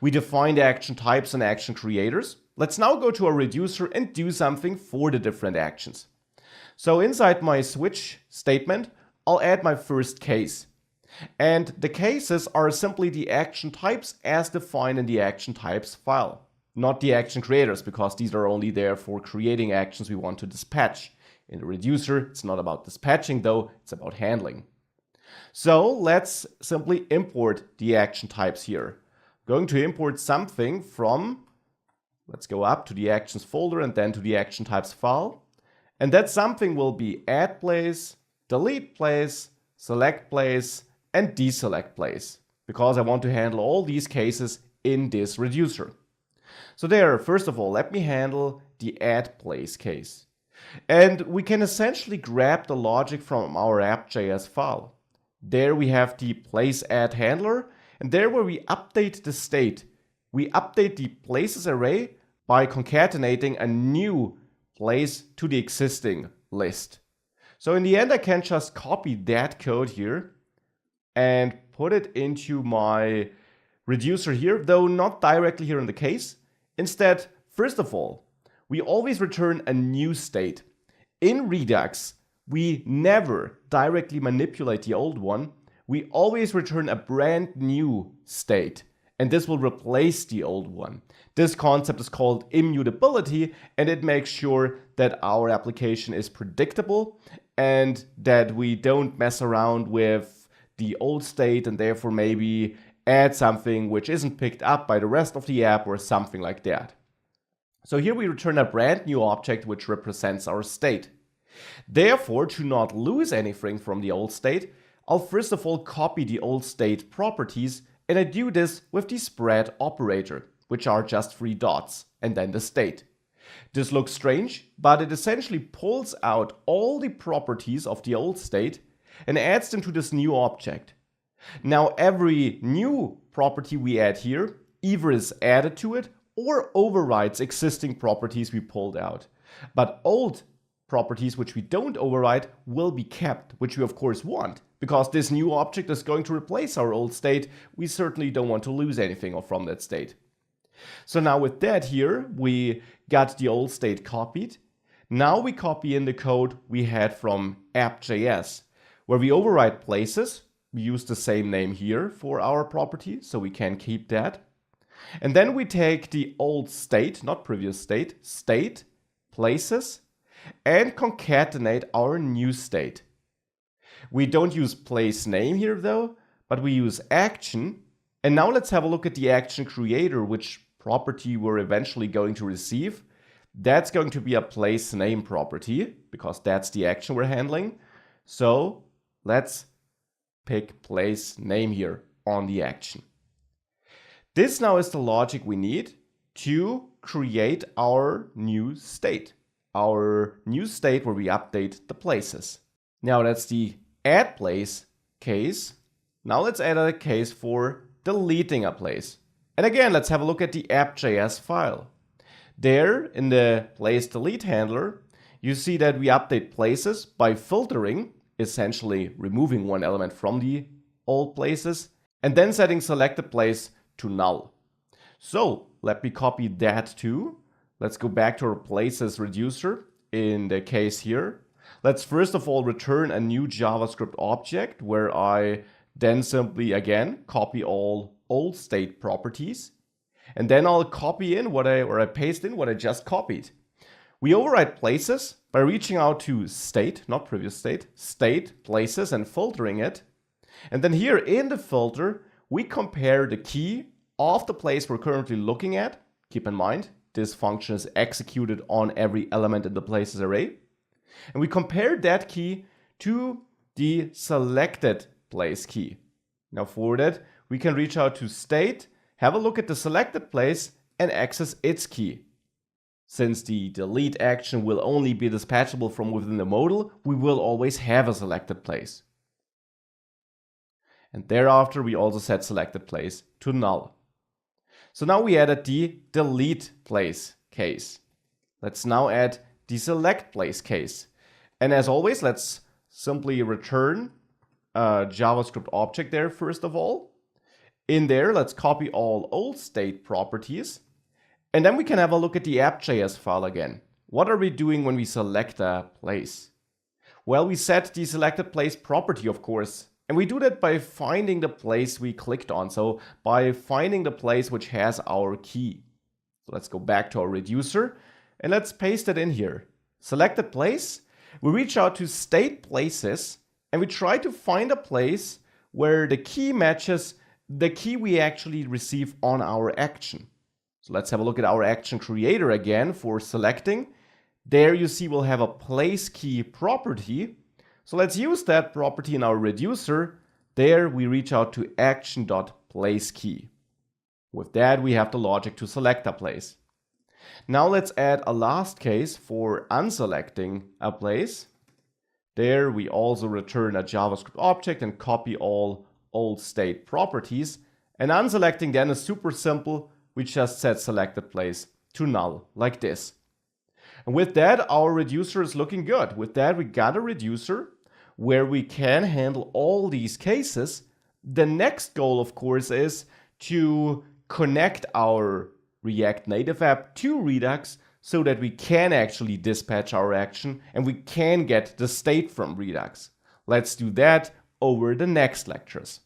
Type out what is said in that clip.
We defined action types and action creators. Let's now go to our reducer and do something for the different actions. So inside my switch statement, I'll add my first case. And the cases are simply the action types as defined in the action types file, not the action creators, because these are only there for creating actions we want to dispatch. In the reducer, it's not about dispatching though, it's about handling. So let's simply import the action types here. I'm going to import something from, let's go up to the actions folder and then to the action types file. And that something will be add place, delete place, select place, and deselect place, because I want to handle all these cases in this reducer. So there, first of all, let me handle the add place case. And we can essentially grab the logic from our app.js file. There we have the place add handler, and there where we update the state, we update the places array by concatenating a new place to the existing list. So in the end, I can just copy that code here and put it into my reducer here, though not directly here in the case. Instead, first of all, we always return a new state. In Redux, we never directly manipulate the old one. We always return a brand new state, and this will replace the old one. This concept is called immutability, and it makes sure that our application is predictable and that we don't mess around with the old state and therefore maybe add something which isn't picked up by the rest of the app or something like that. So here we return a brand new object which represents our state. Therefore, to not lose anything from the old state, I'll first of all copy the old state properties, and I do this with the spread operator, which are just 3 dots, and then the state. This looks strange, but it essentially pulls out all the properties of the old state and adds them to this new object. Now every new property we add here either is added to it or overrides existing properties we pulled out. But old properties which we don't override will be kept, which we of course want. Because this new object is going to replace our old state, we certainly don't want to lose anything from that state. So now with that here, we got the old state copied. Now we copy in the code we had from app.js, where we override places. We use the same name here for our property, so we can keep that. And then we take the old state, not previous state, state, places, and concatenate our new state. We don't use place name here though, but we use action. And now let's have a look at the action creator, which property we're eventually going to receive. That's going to be a place name property, because that's the action we're handling. So let's pick place name here on the action. This now is the logic we need to create our new state. Our new state where we update the places. Now that's the add place case. Now let's add a case for deleting a place. And again, let's have a look at the app.js file. There in the place delete handler, you see that we update places by filtering, essentially removing one element from the old places, and then setting selected place to null. So let me copy that too. Let's go back to our places reducer in the case here. Let's first of all return a new JavaScript object where I then simply again copy all old state properties. And then I'll copy in I paste in what I just copied. We override places by reaching out to state, not previous state, state, places, and filtering it. And then here in the filter, we compare the key of the place we're currently looking at. Keep in mind, this function is executed on every element in the places array. And we compare that key to the selected place key. Now for that, we can reach out to state, have a look at the selected place, and access its key. Since the delete action will only be dispatchable from within the modal, we will always have a selected place. And thereafter, we also set selected place to null. So now we added the delete place case. Let's now add the select place case. And as always, let's simply return a JavaScript object there first of all. In there, let's copy all old state properties. And then we can have a look at the app.js file again. What are we doing when we select a place? Well, we set the selected place property, of course. And we do that by finding the place we clicked on. So by finding the place which has our key. So let's go back to our reducer and let's paste it in here. Selected place. We reach out to state places and we try to find a place where the key matches the key we actually receive on our action. So let's have a look at our action creator again for selecting. There you see we'll have a place key property. So let's use that property in our reducer. There we reach out to action.placeKey. With that we have the logic to select a place. Now let's add a last case for unselecting a place. There we also return a JavaScript object and copy all old state properties. And unselecting then is super simple. We just set selected place to null like this. And with that, our reducer is looking good. With that, we got a reducer where we can handle all these cases. The next goal, of course, is to connect our React Native app to Redux so that we can actually dispatch our action and we can get the state from Redux. Let's do that over the next lectures.